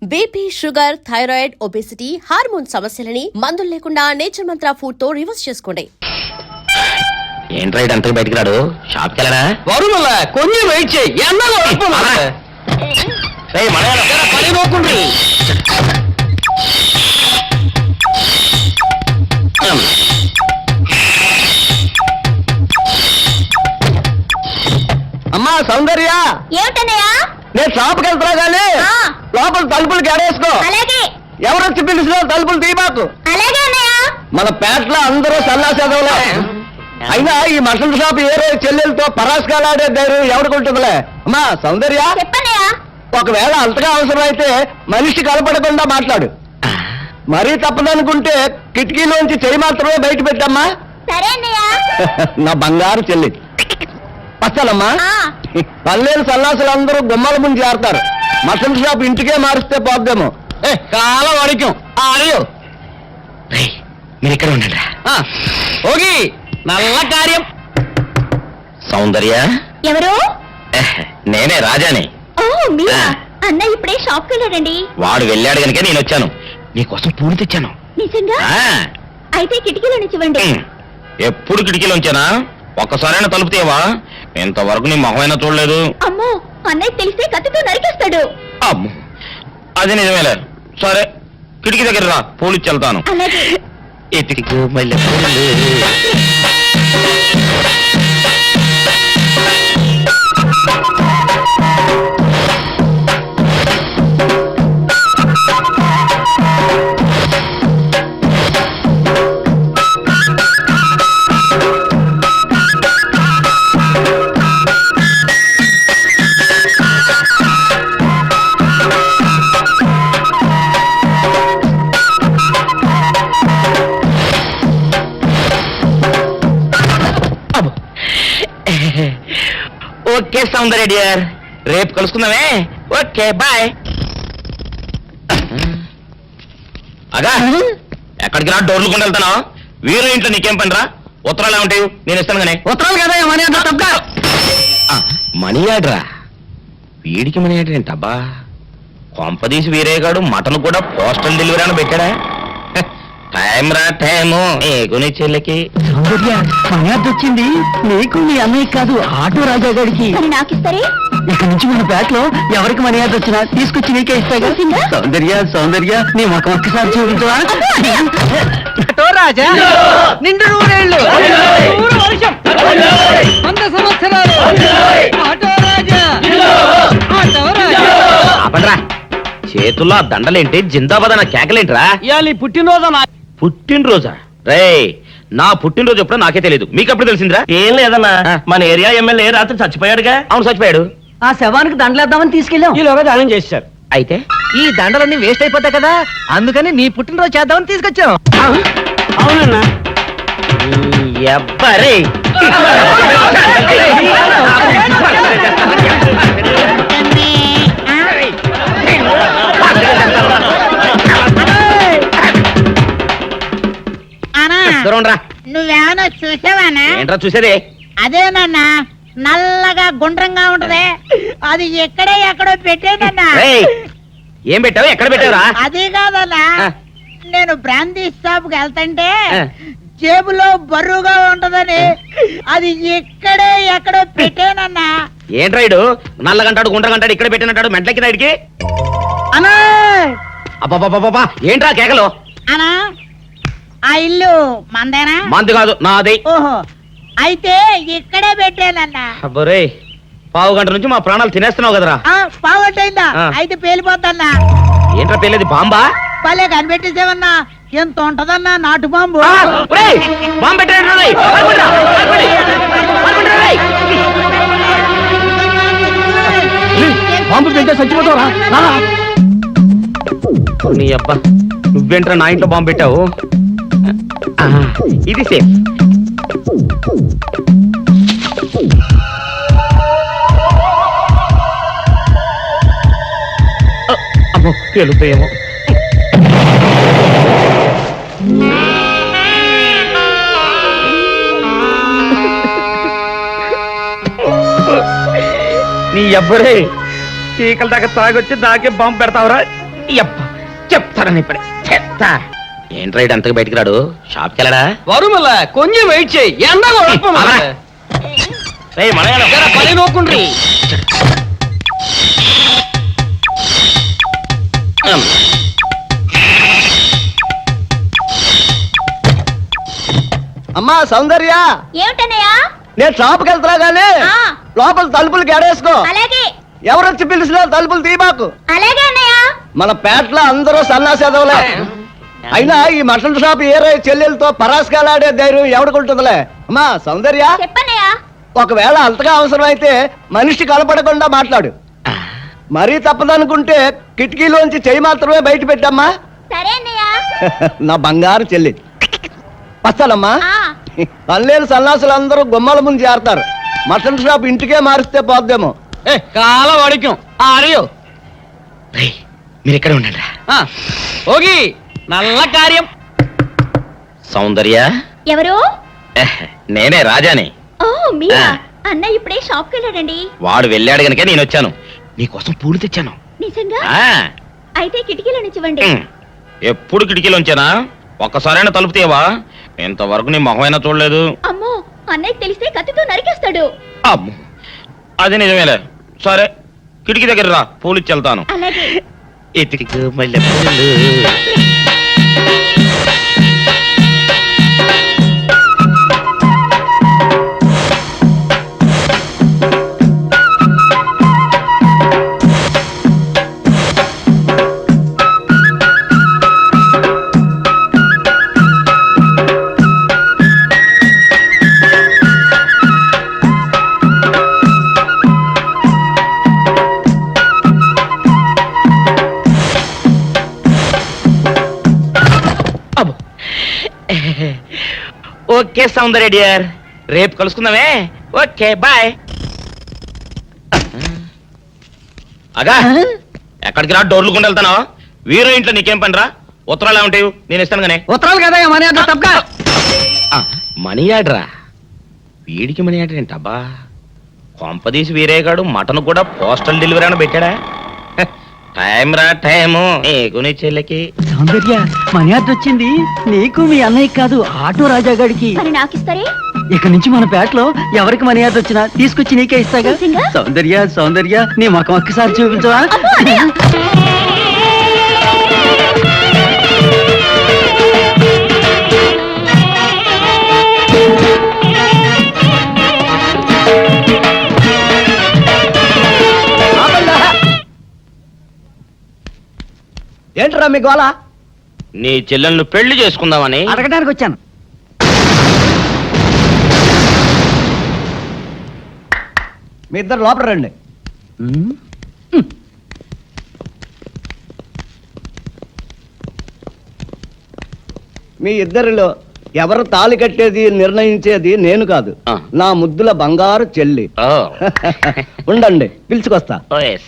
BP, sugar, thyroid, obesity, hormone సమస్యలని మందులు లేకుండా నేచర్ మంత్ర ఫుడ్ తో రివర్స్ చేసుకోండి. ఏంట్రా అంతా బయటికి రాడు? షాప్కి వెళ్ళరా? వరుమల కొంచెం వెయిట్ చేయి. పని నోకుండ్రి. అమ్మా సౌందర్య, ఏమిటన్నయ్యా? నేను షాప్కి వెళ్తున్నా గానీ లోపల తలుపులు గడేసుకో. అలాగే. ఎవరొచ్చి పిలిచినా తలుపులు తీయబాకు. అలాగే అన్నయ్య. మన పేటలో అందరూ సన్నాసేదవులే. అయినా ఈ మటన్ షాప్ ఏ రోజు చెల్లెలతో పరాస్కాలాడే ధైర్యం ఎవరికుంటుందిలే. అమ్మా సౌందర్య, చెప్పన్నయ్య. ఒకవేళ అంతగా అవసరం అయితే మనిషి కలపడకుండా మాట్లాడు. మరీ తప్పదనుకుంటే కిటికీలోంచి చెయ్యి మాత్రమే బయట పెట్టమ్మా. సరే అన్నయ్య. నా బంగారు చెల్లి. వస్తానమ్మా. పల్లెలు సన్నాసులందరూ గుమ్మల ముందు చేరతారు. మటన్ షాప్ ఇంటికే మారిస్తే పోద్దేమో. చాలా వాడికం. అయ్యో మీరు ఇక్కడ ఉండండి. ఓగి నల్ల కార్యం. సౌందర్య, ఎవరు? నేనే రాజాని. ఓ మీరా? అన్న ఇప్పుడే షాప్కి వెళ్ళాడండి. వాడు వెళ్ళాడు కనుక నేను వచ్చాను. నీకోసం పూలు తెచ్చాను. నిజంగా? అయితే కిటికీలో నుంచి ఇవ్వండి. ఎప్పుడు కిటికీలో ఉంచానా? ఒక్కసారైనా తలుపు తీయవా? ఇంతవరకు నీ మొహమైనా చూడలేదు. అమ్మో, అన్నయ్య తెలిస్తే కత్తితో నరికేస్తాడు. అమ్మో, అది నిజమేలే. సరే, కిటికీ దగ్గర రా, పూలు ఇచ్చి వెళ్తాను. అలాగే. ఎతికిగో మల్లె పూలు. ఓకే సౌందర్య డియర్, రేపు కలుసుకుందామే. Okay bye. అగా ఎక్కడికి రా? డోర్లు కొండ వెళ్తానా? వీరు ఇంట్లో నీకేం పని రా? ఉత్తరాలు ఏమంటాయి? నేను ఇస్తాను కానీ. ఉత్తరాలు కదా మనీ అంటే మనీ ఆర్డరా? వీడికి మనీ ఆర్డర్ ఏంటబ్బా? కొంపదీసి వీరేగాడు మటన్ కూడా పోస్టల్ డెలివరీ అని పెట్టాడా? టైం రా టైము నీకు చెల్లికి. సౌందర్య, మర్యాద వచ్చింది నీకు, నీ అన్నయ్య కాదు, ఆటో రాజా గారికి. మరి నాకు ఇస్తారే? ఇక్కడ నుంచి మన బ్యాట్ లో ఎవరికి మర్యాద వచ్చినా తీసుకొచ్చి నీకే ఇస్తాగా. సౌందర్య సౌందర్య, నీ మొక్క ఒక్కసారి చూపించవా? ఆటో రాజా నిండు నూరేళ్ళు, వర్షం 100 సంవత్సరాలు. ఆటో రాజా, ఆటో రాజా. ఆపండ్రా, చేతుల్లో ఆ దండలేంటి? జిందాబాద్ అన్న కేకలేంట్రా? ఇవాళ పుట్టినరోజు. పుట్టినరోజా? రే, నా పుట్టినరోజు ఎప్పుడో నాకే తెలియదు, మీకు ఎప్పుడు తెలిసిందిరా? ఏం లేదన్నా, మన ఏరియా ఎమ్మెల్యే రాత్రి చచ్చిపోయాడుగా. అవును చచ్చిపోయాడు. ఆ శవానికి దండలేద్దామని తీసుకెళ్ళాం. ఈలోగా దానం చేశారు. అయితే ఈ దండలన్నీ వేస్ట్ అయిపోతాయి కదా, అందుకని నీ పుట్టినరోజు చేద్దామని తీసుకొచ్చాం. అవునన్నా. ఎవ్వరే నువ్వేమన్నా చూసావానా? ఏంట్రా చూసేది? అదేనన్నా, నల్లగా గుండ్రంగా ఉంటది, అది ఎక్కడో పెట్టేదన్నా. ఏం పెట్టావు? ఎక్కడ పెట్టావురా? అది కాదన్నా, నేను బ్రాందీ షాప్ కి వెళ్తుంటే జేబులో బరువుగా ఉంటదని అది ఎక్కడో పెట్టానన్నా. ఏంట్రా ఇడు నల్లగంటాడు గుండ్రగంటాడు ఇక్కడ పెట్టినట్టాడు? మెంట్లెక్కిన ఇడికి. అన్నా, అబ్బాబాబాబా ఏంట్రా కేకలు? అన్నా, ఆ ఇల్లు మందేనా? మంది కాదు, నాది. ఓహో, అయితే ఇక్కడే పెట్టానన్నా. అబ్బరే, పావు గంట నుంచి మా ప్రాణాలు తినేస్తున్నావు కదరా. పావుగంటైందా? అయితే పేలిపోద్దన్నా. ఏంట్రా పేలేది? బాంబా? పలే కనిపెట్టేసేవన్నా, ఎంత ఉంటదన్నా నాటు బాంబు. బాంబు పెట్టాడు. బాంబు పెట్టే చచ్చిపోతావరా? నీ అబ్బా, నువ్వేంట్రా నా ఇంట్లో బాంబు పెట్టావు? ఇది సేఫ్. అమ్మో, పేలుతాయేమో. నీ అబ్బరే చీకల దాకా తాగొచ్చి నాకే బాంబు పెడతావురా? యప్ప, చెప్తానని ఇప్పుడే చెప్తా. ఏంట్రా ఇటు అంతకు బయటికి రాడు? షాప్కి వెళ్ళడా? వరుమల కొంచెం వెయిట్ చేయి ఎండ రేయ్, మనగాడు. పని నోకుండ్రి. అమ్మా సౌందర్య, ఏమిటన్నయ్యా? నేను షాప్కి వెళ్తున్నా గానీ ఆ. లోపల తలుపులు గడేసుకో. అలాగే ఎవరొచ్చి పిలిచినా తలుపులు తీయబాకు. అలాగే అన్నయ్య. మన పేటలో అందరూ సన్నాసేదవులే. అయినా ఈ మటన్ షాప్ ఏరే చెల్లెలతో పరాస్కాలాడే ధైర్యం ఎవడుకుంటుందిలే. అమ్మా సౌందర్య, చెప్పన్నయ్య. ఒకవేళ అంతగా అవసరమైతే మనిషి కనపడకుండా మాట్లాడు. మరీ తప్పదనుకుంటే కిటికీలోంచి చెయ్యి మాత్రమే బయట పెట్టమ్మా. సరే అన్నయ్య. నా బంగారు చెల్లి. వస్తానమ్మా. ఆ. పల్లెలు సన్నాసులు అందరూ గుమ్మల ముందు చేరతారు. మటన్ షాప్ ఇంటికే మారిస్తే పోద్దేమో. కాల వడికం ఆరియో. రేయ్, మీరు ఇక్కడ ఉండండి రా. ఓగి నల్ల కార్యం. సౌందర్య, ఎవరు? నేనే రాజాని. ఓ మీరా? ఆ. అన్నయ్య ఇప్పుడే షాప్కి వెళ్ళాడండి. వాడు వెళ్ళాడు గనుక నేను వచ్చాను. నీకోసం పూలు తెచ్చాను. నిజంగా? ఆ, అయితే కిటికీలో నుంచి ఇవ్వండి. ఎప్పుడు కిటికీలోంచేనా? ఒక్కసారైనా తలుపు తీయవా? ఇంతవరకు నీ మొహమైనా చూడలేదు. అమ్మో, అన్నయ్యకి తెలిస్తే కత్తితో నరికేస్తాడు. అమ్మో, అది నిజమేలే. సరే, కిటికీ దగ్గర రా, పూలు ఇచ్చి వెళ్తాను. అలాగే. ఎతికి మల్లె పూలు. అబ్బో. ఓకే సౌందర్య డియర్, రేపు కలుసుకుందామే. Okay bye. అగా, ఎక్కడికి రా? డోర్లు కొండ వెళ్తానా? వీరో ఇంట్లో నీకేం పని రా? ఉత్తరాలు ఏమంటాయి? నేను ఇస్తాను గానే. ఉత్తరాలు కదా మనీ అంటే తప్ప. మనీ ఆర్డరా? వీడికి మనీ ఆర్డర్ ఏంటబ్బా? కొంపదీసి వీరేగాడు మటన్ కూడా పోస్టల్ డెలివరీ అని పెట్టాడా? టైం రా టైము నీకు నీ చెల్లెకి. సౌందర్య, మనీ ఆర్డర్ వచ్చింది నీకు మీ అన్నయ్య కాదు, ఆటో రాజా గారికి. మరి నాకిస్తారే? ఇక నుంచి మన పేటలో ఎవరికి మనీ ఆర్డర్ వచ్చినా తీసుకొచ్చి నీకే ఇస్తాగా. నిజంగా? సౌందర్య సౌందర్య, నీ ముఖం ఒక్కసారి చూపించవా? అబ్బో, అన్నయ్య. ఏంట్రా మీ గోళ? నీ చెల్లెలను పెళ్లి చేసుకుందామని. అడగడానికి వచ్చాను. మీ ఇద్దరు లోపల రండి. మీ ఇద్దరిలో ఎవరు తాళి కట్టేది నిర్ణయించేది నేను కాదు, ఆ. నా ముద్దుల బంగారు చెల్లి. ఓ. ఉండండి, పిలుచుకొస్తా. ఓ, yes.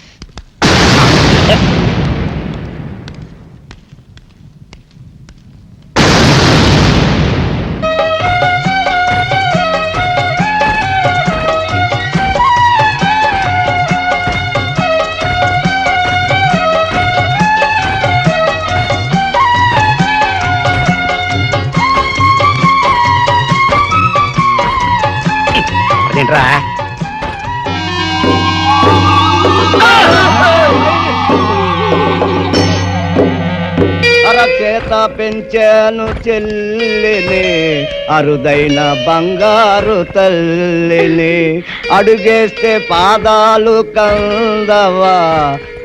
అదేంట్రా? అరచేత పెంచాను చెల్లిని, అరుదైన బంగారు తల్లిని. అడుగేస్తే పాదాలు కందవా,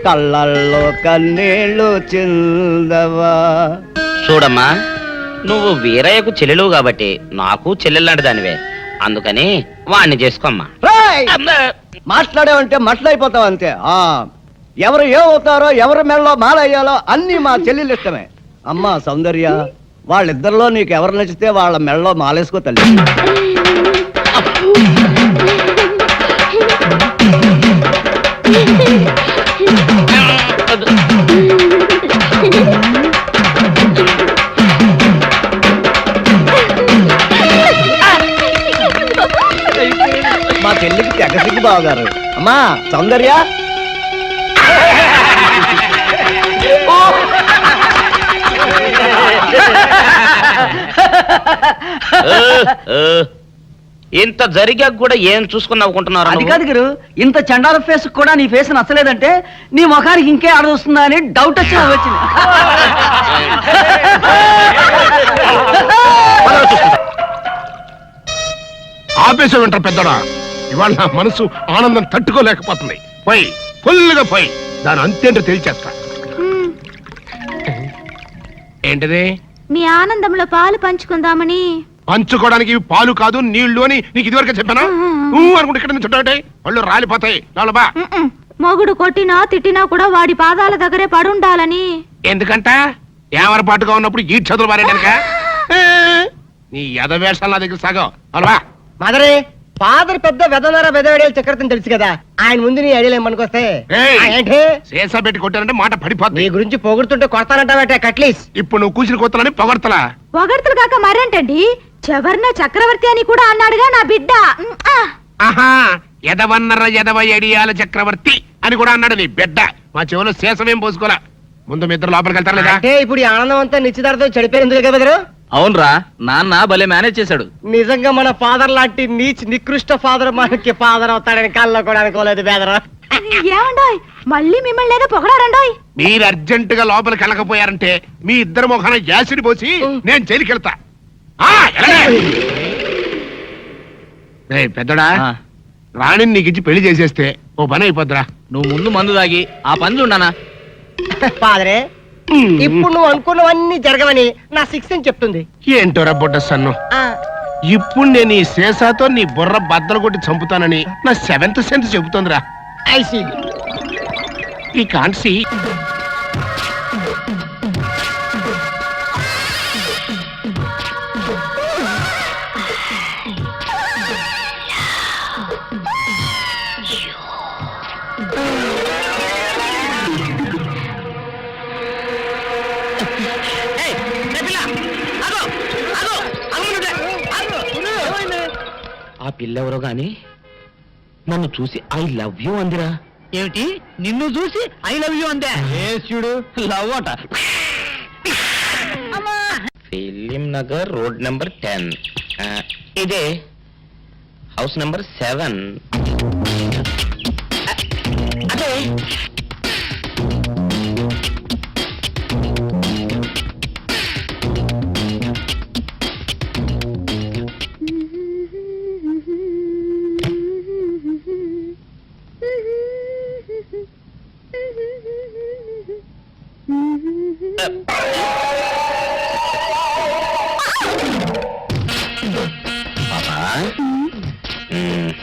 కళ్ళల్లో కన్నీళ్లు చిందవా. చూడమ్మా, నువ్వు వీరయ్యకు చెల్లెలు కాబట్టి నాకు చెల్లెల్లాంటి దానివే. అందుకని వాణ్ణి చేసుకోమ్మా. రేయ్! మాట్లాడావంటే మట్లయిపోతావు అంతే. ఎవరు ఏమవుతారో, ఎవరి మెళ్ళలో మాలయ్యాలో అన్ని మా చెల్లెలు ఇష్టమే. అమ్మా సౌందర్య, వాళ్ళిద్దరిలో నీకు ఎవరు నచ్చితే వాళ్ళ మెళ్ళలో మాలేసుకో తల్లి. మా చెల్లికి తెగసిగ్గు బావగారు. అమ్మా సౌందర్య, ఇంత జరిగాక కూడా ఏం చూసుకుని నవ్వుకుంటున్నారు అది కాదు గురు, ఇంత చండాల ఫేస్ కూడా నీ ఫేస్ నచ్చలేదంటే నీ ముఖానికి ఇంకే ఆడదొస్తుందా అని డౌట్ వచ్చి వచ్చింది. ఆపేసే వింటారు పెద్దడా. ఇవాళ నా మనసు ఆనందం తట్టుకోలేకపోతుంది. పోయి ఫుల్గా పోయి దాని అంతేంటో తేల్చేస్తా. ఏంటిది? మీ ఆనందంలో పాలు పంచుకుందామని. పంచుకోవడానికి ఇవి పాలు కాదు నీళ్లు అని నీకు ఇదివరకే చెప్పానా? అనుకుంటే ఇక్కడ నుంచి చుట్టాటే వాళ్ళు రాలిపోతాయి. బా మొగుడు కొట్టినా తిట్టినా కూడా వాడి పాదాల దగ్గరే పడుండాలని. ఎందుకంట ఏమరపాటుగా ఉన్నప్పుడు ఈ చదువులు మారేటానిక? నీ ఎదవేషాలు నా దగ్గర సాగం. బా మదరే ఫాదర్ పెద్ద వెదనర వెదవేడేలు చక్రవర్తిని తెలుసు కదా, ఆయన ముందు నీ ఐడియాలు ఏమనుకొస్తే ఏంటి శేషా పెట్టి కొట్టారంటే మాట పడిపోతుంది. నీ గురించి పొగుడుతుంటే కొడతానంటావట కట్లీస్. ఇప్పుడు నువ్వు కూసిన కొత్తలని పొగడతలా? పొగడ్తలు కాక మరేంటండి, చెవర్న చక్రవర్తి అని కూడా అన్నాడుగా నా బిడ్డ. ఆహా, ఎదవన్నర ఎదవ ఎడియాల చక్రవర్తి అని కూడా అన్నాడు నీ బిడ్డ. మా చెవులో శేషమేం పోసుకోలే. ముందు మీ ఇద్దరు లోపలికి వెళ్తారు లేదా? అంటే ఇప్పుడు ఈ ఆనందం అంతా నిశ్చితార్థం చెడిపోయింది కదా బెదరు. అవునరా, నాన్న భలే మేనేజ్ చేశాడు. నిజంగా మన ఫాదర్ లాంటి నికృష్ట ఫాదర్ మనకి ఫాదర్ అవుతాడని కళ్ళలో కూడా అనుకోలేదు బెదరు. ఏమండోయ్, మళ్ళీ మిమ్మల్ని ఏదో పొగడారండోయ్. మీరు అర్జెంట్ గా లోపలికి వెళ్ళకపోయారంటే మీ ఇద్దరు ముఖాన యాసిడ్ పోసి నేను జైలుకి వెళ్తా. పెద్దడా, రాణిని నీకు ఇచ్చి పెళ్లి చేసేస్తే ఓ పని అయిపోద్దిరా. నువ్వు ముందు మందు తాగి ఆ పని చూడనా. ఫాదరే, ఇప్పుడు నువ్వు అనుకున్నవన్నీ జరగవని నా సిక్స్ అని చెప్తుంది. ఏంటోరా బుడ్డ సన్ను, ఇప్పుడు నేను ఈ శేషాతో నీ బుర్ర బద్దలు కొట్టి చంపుతానని నా సెవెంత్ సెన్స్ చెబుతోందిరా. I see. ఈ కాన్సీ ఆ పిల్లెవరో గాని నన్ను చూసి ఐ లవ్ యూ అందిరా. ఏమిటి, నిన్ను చూసి ఐ లవ్ యూ అందే? చూడు లవ్ అట. Film Nagar road number 10. ఇదే హౌస్ నెంబర్ 7. అదే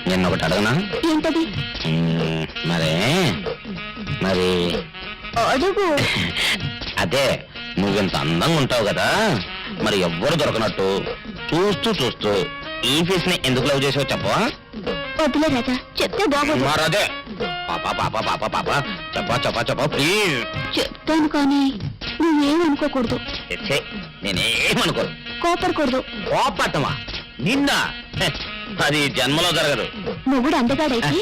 నిన్న ఒకటి అడగనా? ఏంటది? మరే మరి అడుగు. అదే నువ్వింత అందంగా ఉంటావు కదా, మరి ఎవ్వరు దొరకనట్టు చూస్తూ చూస్తూ ఈ ఫేస్ ని ఎందుకు లవ్ చేసావు చెప్పవా? వద్దులే రాజా, చెప్తే బాగోదు. మరదే పాప పాప పాప పాప చెప్పా చెప్పా చెప్పా ప్లీజ్. చెప్తాను కానీ నువ్వేమనుకోకూడదు. నేనేమనుకోను. కోపడకూడదు. కోపట్టమా నిన్న? అది జన్మలో జరగదు. మొగుడు అందగాడైతే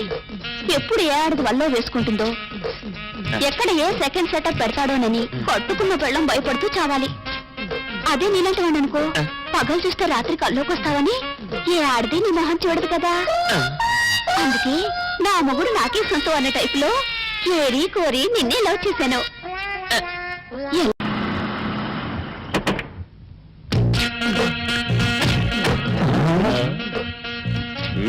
ఎప్పుడు ఏ ఆడది వల్ల వేసుకుంటుందో, ఎక్కడ ఏ సెకండ్ సెటప్ పెడతాడోనని పట్టుకున్న పెళ్ళం భయపడుతూ చావాలి. అదే నీలాంటి వాడు అనుకో, పగలు చూస్తే రాత్రి కల్లోకి వస్తావని ఏ ఆడది నీ మొహం చూడదు కదా. అందుకే నా మొగుడు నాకే సొంతం అనే టైపులో ఏరి కోరి నిన్నే లవ్ చేశాను.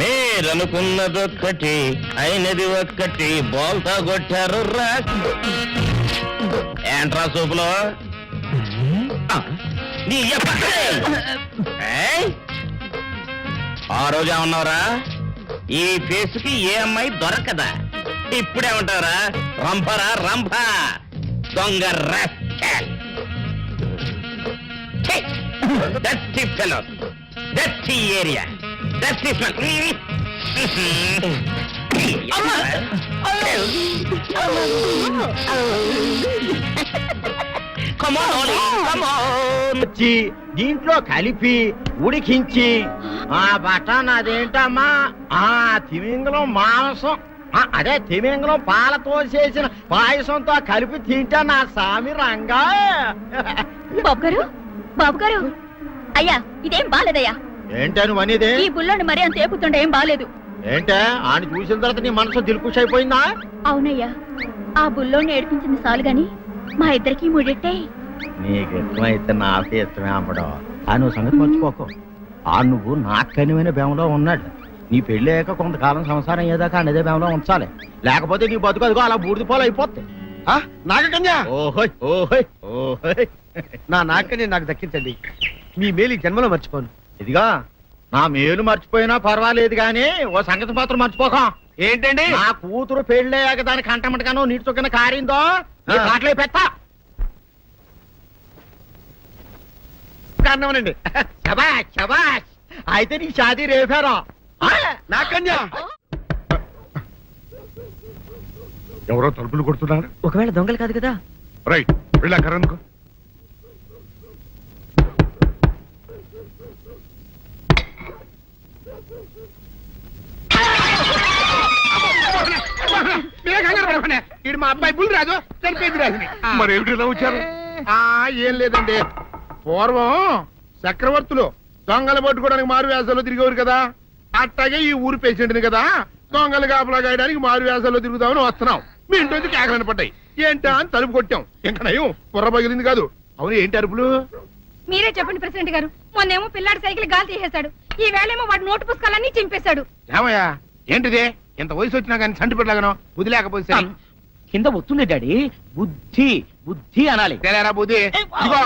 మీరనుకున్నదొక్కటి అయినది ఒక్కటి బోల్తా కొట్టారు రా. ఏంట్రా సూపులో ఆ రోజు ఏమన్నావురా? ఈ ఫేస్కి ఏ అమ్మాయి దొరకదా? ఇప్పుడేమంటారా? రంపరా రంప దొంగ దట్టి ఫెలో దట్టి ఏరియా దట్టి వచ్చి దీంట్లో కలిపి ఉడికించి ఆ బటన్ అదేంటమ్మా, ఆ తిమింగలం మాంసం, అదే తిమింగలం పాలతో చేసిన పాయసంతో కలిపి తింటా నా సామి రంగా. బాబు గారు, బాబు గారు, అయ్యా ఇదేం బాలేదయ్యా. ఏంటే నువ్వు అనేది ఈ బుల్లోని మరీ అంత ఏపుతుంటే ఏం బాలేదు. ఏంటే ఆయన చూసిన తర్వాత నీ మనసు దిల్కుష్ అయిపోయిందా? అవునయ్యా, ఆ బుల్లోని ఏడిపించింది చాలు గాని మా ఇద్దరికి ముడిట్టే. నీకు ఇష్టమైతే నాకే ఇష్టమే అమ్మడం. ఆ నువ్వు సంగతి మర్చిపోకు. ఆ నువ్వు నాకు కనివైన బేమలో ఉన్నాడు. నీ పెళ్లి అయ్యాక కొంతకాలం సంసారం ఏదాకా అనేదే బేమలో ఉంచాలి. లేకపోతే నీ బతుకు అదిగో అలా బూడిద పోలు అయిపోతుంది. నాగకన్యా, ఓహోయ్ ఓహోయ్ ఓహోయ్. నా నాగకన్య నాకు దక్కించండి. మీ మేలు ఈ జన్మలో మర్చిపోను. ఇదిగా నా మేలు మర్చిపోయినా పర్వాలేదు గాని ఓ సంగతి మాత్రం మర్చిపోకం. ఏంటండి? నా కూతురు పెళ్ళయ్యాక దాని కంటమటగానో నీటి చొక్కన కారిందో నీ కాట్లే పెట్టా. కారణమనండి. శబాష్ శబాష్. అయితే నీ షాదీ రేపారా? నాగకన్యా, ఎవరో తలుపులు కొడుతున్నారు. ఒకవేళ దొంగలు కాదు కదా? రైట్, వెళ్ళా కరణ్కు. ఇది మా అబ్బాయి బుల్ రాజు చనిపోయింది రాజుని. మరి ఏమిటి ఇలా వచ్చారు? ఏం లేదండి, పూర్వం చక్రవర్తులు దొంగలు పట్టుకోవడానికి మారు వేసాల్లో తిరిగేవారు కదా, అట్టాగే ఈ ఊరు పేషెంట్ని కదా దొంగలు కాపలా గాయడానికి మారు వేసాల్లో తిరుగుదామని వస్తున్నాం. మీ ఇంటి కేకలని పడ్డాయి. ఏంటా అని తలుపు కొట్టాం. ఇంకా నయం బుర్ర పగిలింది కాదు. అవును, ఏంటి అరుపులు? మీరే చెప్పండి ప్రెసిడెంట్ గారు. మొన్నేమో పిల్లాడి సైకిల్ గాలి తీసేశాడు, ఈ వేళేమో వాడి నోటు పుస్తకాలన్నీ చింపేశాడు. ఏమయ్యా ఏంటిది? ఇంత వయసు వచ్చినా కానీ చంటి పెట్టలాగను బుద్ధి లేకపోతే కింద వస్తుంది డాడీ. బుద్ధి బుద్ధి అనాలి. తెలేరా బుద్ధి. ఇదిగో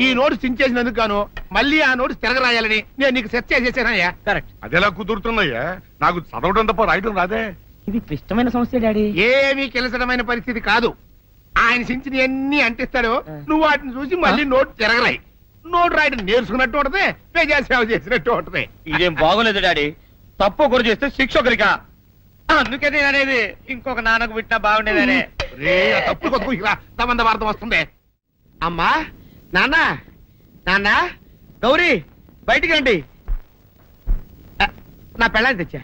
ఈ నోట్స్ చించేసినందుకు గాను మళ్ళీ ఆ నోట్స్ తిరగరాయాలని నేను నీకు సెట్ చేసేసానయ్యా. కరెక్ట్. అదెలా కుదురుతున్నాయ్యా? నాకు చదవడం తప్ప రాయటం రాదే. ఇది క్లిష్టమైన సమస్య డాడీ. ఏమీ కిలసడమైన పరిస్థితి కాదు. ఆయన చించిన అన్ని అంటిస్తాడు, నువ్వు వాటిని చూసి మళ్ళీ నోట్ తిరగరాయి. నోట్ రాయడం నేర్చుకున్నట్టు ఉంటది, ప్రజా సేవ చేసినట్టు ఉంటది. ఇదేం బాగోలేదు డాడీ. తప్పు ఒకరు చేస్తే శిక్ష ఒకరికా? అందుకే నేను అనేది ఇంకొక నాన్నకు పుట్టినా బాగుండేదనే. రే, ఆ తప్పుడు కొద్దు ఇలా సంబంధ వార్త వస్తుంది. అమ్మా, నాన్న, నాన్న, గౌరీ బయటికి రండి. నా పెళ్ళాన్ని తెచ్చా.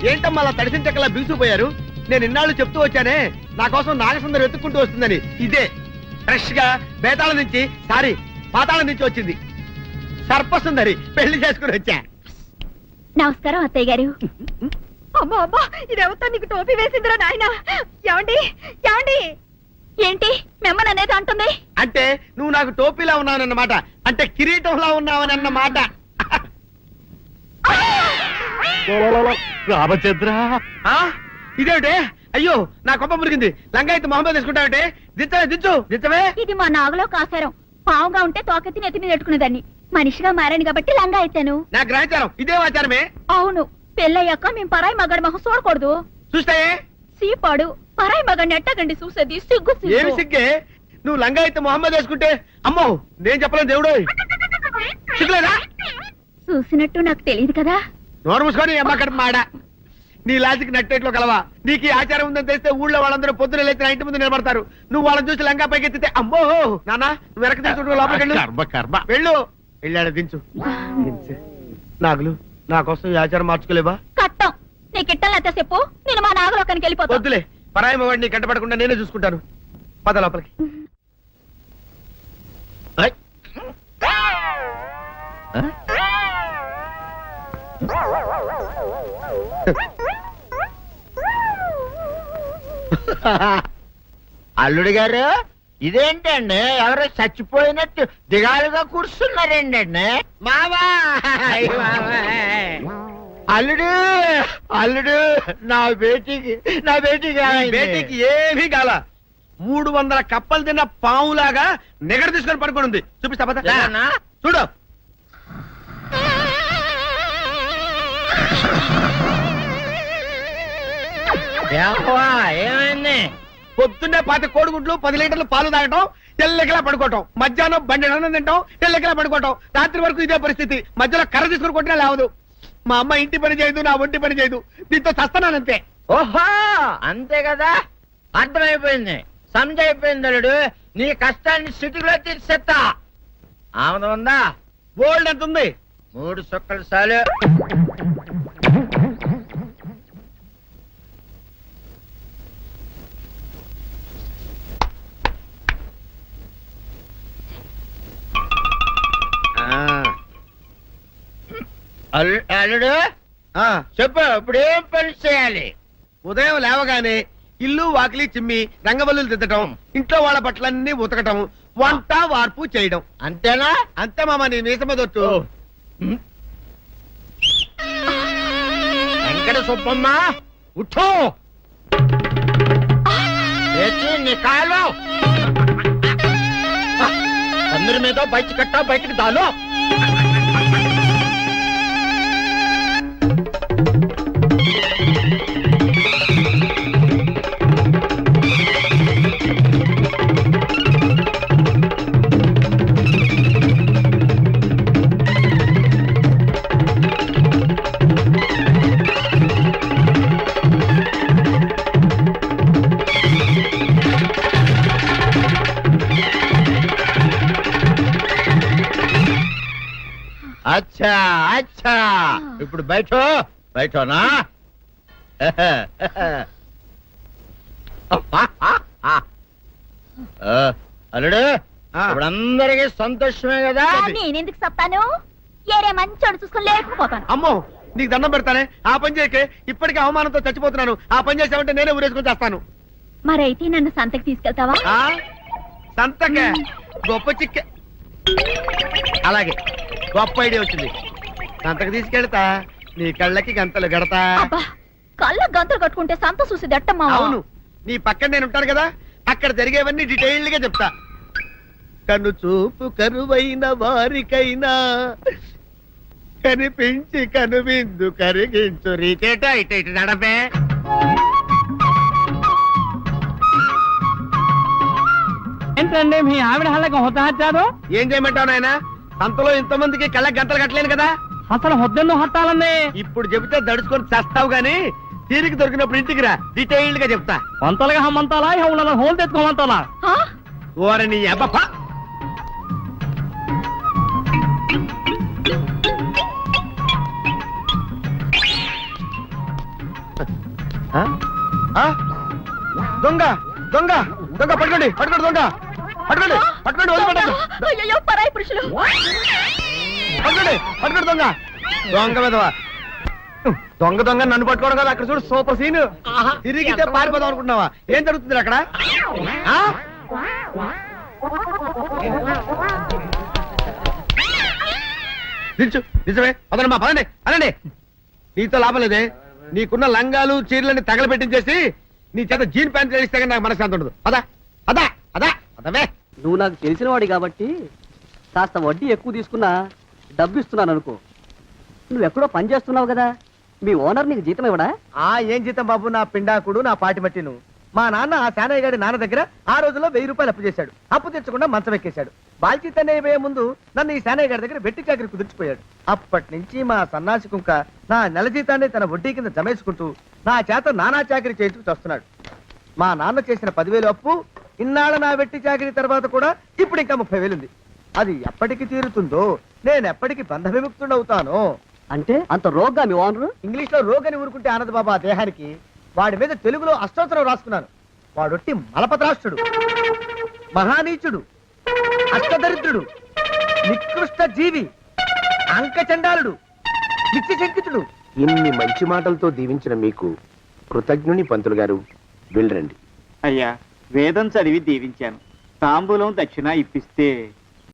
ఏంటమ్మా అలా తడిసిన చెక్కలా బిగుసిపోయారు? నేను ఇన్నాళ్ళు చెప్తూ వచ్చానే నా కోసం నాగసుందరం వెతుక్కుంటూ వస్తుందని. ఇదే ఫ్రెష్ గా బేతాళం నుంచి పాతాళం నుంచి వచ్చింది. సర్పసుందరి పెళ్లి చేసుకుని వచ్చా. నమస్కారం అత్తయ్య గారు. అమ్మా అమ్మా, ఇదేవతో నీకు టోపీ వేసిందిరా నాయన. ఏమండి ఏమండి? ఏంటి మిమ్మల్ని అనేది అంటుంది? అంటే నువ్వు నాకు టోపీలా ఉన్నావనన్నమాట. అంటే కిరీటంలా ఉన్నావనన్నమాట. రామచంద్ర, ఇదేమిటే? అయ్యో, నా కొప్ప మురిగింది. లంగా అయితే మొహమ్మద్ తీసుకుంటావంటే? దించవే. ఇది మా నాగులో కాసారం. పావుగా ఉంటే తోకెత్తి నెత్తి మీద పెట్టుకునేదాన్ని. మనిషిగా మారాను కాబట్టి లంగా అయితాను. నా గ్రహచారం ఇదే ఆచారమే. అవును, పెళ్ళయ్యాక మేము పరాయి మగాడి మొహం చూడకూడదు. చూస్తాయే సీపాడు పరాయి మగాడిని ఎట్టగండి చూసేది. సిగ్గు ఏమి సిగ్గే? నువ్వు లంగా అయితే మొహమ్మద్ వేసుకుంటే అమ్మో నేను చెప్పలేను దేవుడు. సిగ్గులేదా? చూసినట్టు నాకు తెలియదు కదా. నోరు మూసుకొని అమ్మకడ మాడ. నీ లాజిక్ నట్టేట్లో కలవా? నీకు ఈ ఆచారం ఉందని తెలిస్తే ఊళ్ళో వాళ్ళందరూ పొద్దున లేచి నా ఇంటి ముందు నిలబడతారు. నువ్వు వాళ్ళని చూసి లంగా పైకి ఎత్తితే అమ్మో నాన్న నువ్వు వెనక తీసుకుంటూ లోపలికి కర్మ కర్మ. వెళ్ళు. వెళ్ళాడు దించు. నాగులు, నా కోసం ఈ ఆచారం మార్చుకోలేవా? కట్టం నీకు ఇట్టలేతే చెప్పు, నేను మా నాగలోకానికి వెళ్ళిపోతా. వద్దులే, పరాయి వాడిని కంటపడకుండా నేనే చూసుకుంటాను. పద లోపలికి. అల్లుడు గారు, ఇదేంటండి ఎవరో చచ్చిపోయినట్టు దిగాలుగా కూర్చున్నారేంటండి? మావా అల్లుడు అల్లుడు, నా బేటీకి బేటీకి ఏమీ కాల. 300 కప్పలు తిన్న పావులాగా నిగడ తీసుకొని పడుకొని ఉంది. చూపిస్తా పద. లేదన్నా? చూడు. ఏమైంది? పొద్దున్నే 10 కోడిగుడ్లు 10 లీటర్లు పాలు తాగటం, తెల్లకిలా పడుకోవటం. మధ్యాహ్నం బండి అన్నం తింటాం, తెల్లకిలా పడుకోవటం. రాత్రి వరకు ఇదే పరిస్థితి. మధ్యలో కర్ర తీసుకుని కొట్టినా లేవదు. మా అమ్మ ఇంటి పని చేయదు, నా ఒంటి పని చేయదు. దీంతో చస్తున్నానంతే. ఓహో, అంతే కదా, అర్థమైపోయింది, సమజైపోయింది. అల్లుడు, నీ కష్టాన్ని సిటీలో తీర్చేస్తా. ఆమె ఉందా? గోల్డ్ ఎంత ఉంది? 3 సుక్కలు చాలు. అల్లుడు చెప్పు ఇప్పుడు ఏం పని చేయాలి? ఉదయం లేవగానే ఇల్లు వాకిలి చిమ్మి రంగవల్లులు దిద్దటం, ఇంట్లో వాళ్ళ బట్టలన్నీ ఉతకటం, వంట వార్పు చేయడం. అంతేనా? అంతే మామ, నీ మీసమదొట్టు. వెంకట సుబ్బమ్మ ఉఠో, లేచి నీ కాలు అందరి మీద బయట కట్టా, బయటికి దాలో. అచ్చా అచ్చా, ఇప్పుడు బయటనా? అల్లుడు, ఇప్పుడు అందరికి సంతోషమే కదా? నేనెందుకు చెప్తాను? ఏరే మంచోడు చూసుకుని లేకపోతాను. అమ్మో, నీకు దండం పెడతానే, ఆ పని చేయకే. ఇప్పటికే అవమానంతో చచ్చిపోతున్నాను. ఆ పని చేసామంటే నేనే ఊరేసుకొని చేస్తాను. మరైతే నన్ను సంతకి తీసుకెళ్తావా? సంతకే గొప్ప చిక్కే. అలాగే, గొప్ప ఐడియా వచ్చింది. సంతకు తీసుకెళ్తా, నీ కళ్ళకి గంతలు గడతా. అబ్బా, కళ్ళ గంతలు కట్టుకుంటే సంత చూసి దట్టమ్మా. అవును, నీ పక్కన నేను ఉంటాను కదా, అక్కడ జరిగేవన్నీ డీటెయిల్డ్ గా చెప్తా. కను చూపు కరువైన వారికైనా కనిపించి కనువిందు కరిగించు రీచేట ఇటు ఇటు నడపే. ఏంటండి మీ ఆవిడ హల్లకి హొత్తహచ్చారు? ఏం చేయమంటావు నాయన? సంతలో ఇంతమందికి కళ్ళకి గంటలు కట్టలేను కదా. అసలు హొద్దెన్ను హత్తాలండి. ఇప్పుడు చెబితే దడుచుకొని చేస్తావు గాని, తీరికి దొరికినప్పుడు ఇంటికి రా, డీటెయిల్డ్ గా చెప్తా. వంతలుగా హమ్మంతాలా, ఇక హోల్ తెచ్చుకోమంతాలా? ఓరి నీ అబ్బ. దొంగ దొంగ దొంగ, పట్టుకోండి పట్టుకోండి, దొంగ పట్టుకోండి పట్టుకోండి, వదిలిపెట్టండి. అయ్యో, పరాయి పురుషులు. పట్టుకోండి పట్టుకోండి, దొంగ దొంగ విధవా. దొంగ దొంగ నన్ను పట్టుకోవడం కదా, అక్కడ చూడు సూపర్ సీన్. తిరిగితే పారిపోదాం అనుకుంటున్నావా? ఏం జరుగుతుంది అక్కడ? నిజమే, పదండి మా, పదండి అనండి. నీతో లాభం లేదే, నీకున్న లంగాలు చీరలని తగలబెట్టించేసి నీ చేత జీన్ ప్యాంట్ చేస్తే నాకు మనశ్శాంతి ఉండదు. అదా అదా అదా అదవే. నువ్వు నాకు తెలిసిన వాడి కాబట్టి కాస్త వడ్డీ ఎక్కువ తీసుకున్నా డబ్బు ఇస్తున్నాను అనుకో. నువ్వెక్కడో పని చేస్తున్నావు కదా, మీ ఓనర్ నీకు జీతం ఇవ్వడా? ఏం జీతం బాబు, నా పిండాకుడు, నా పాటి మట్టిను. మా నాన్న ఆ శానయ్య గారి నాన్న దగ్గర ఆ రోజుల్లో 1000 రూపాయలు అప్పు చేశాడు. అప్పు తెచ్చకుండా మంచం ఎక్కేశాడు. బాల్చితనే అయిపోయే ముందు నన్ను ఈ శానయ్య గారి దగ్గర వెట్టి చాకరి కుదిర్చిపోయాడు. అప్పటి నుంచి మా సన్నాసి కుంక నా నెల జీతాన్ని తన వడ్డీ కింద జమేసుకుంటూ నా చేత నానా చాకరీ చేయించుకు వస్తున్నాడు. మా నాన్న చేసిన 10,000 అప్పు, ఇన్నాళ్ళ నా వెట్టి చాకరీ తర్వాత కూడా ఇప్పుడు ఇంకా 30,000 ఉంది. అది ఎప్పటికి తీరుతుందో, నేను ఎప్పటికి బంధ విముక్తుడవుతానో. అంటే అంత రోగ్గా మీ ఓనరు? ఇంగ్లీష్ లో రోగని ఊరుకుంటే ఆనంద్ బాబా దేహానికి. వాడి మీద తెలుగులో అష్టోత్తరం రాసుకున్నాను. వాడొట్టి మలపత్రాష్ట్రుడు, మహానీచుడు, అష్టదరిద్రుడు, నికృష్ట జీవి, అంకచండాలుడు, నిత్య శంకితుడు. ఇన్ని మంచి మాటలతో దీవించిన మీకు కృతజ్ఞుని పంతులు గారు. వెళ్ళరండి. అయ్యా, వేదం చదివి దీవించాను. తాంబూలం దక్షిణ ఇప్పిస్తే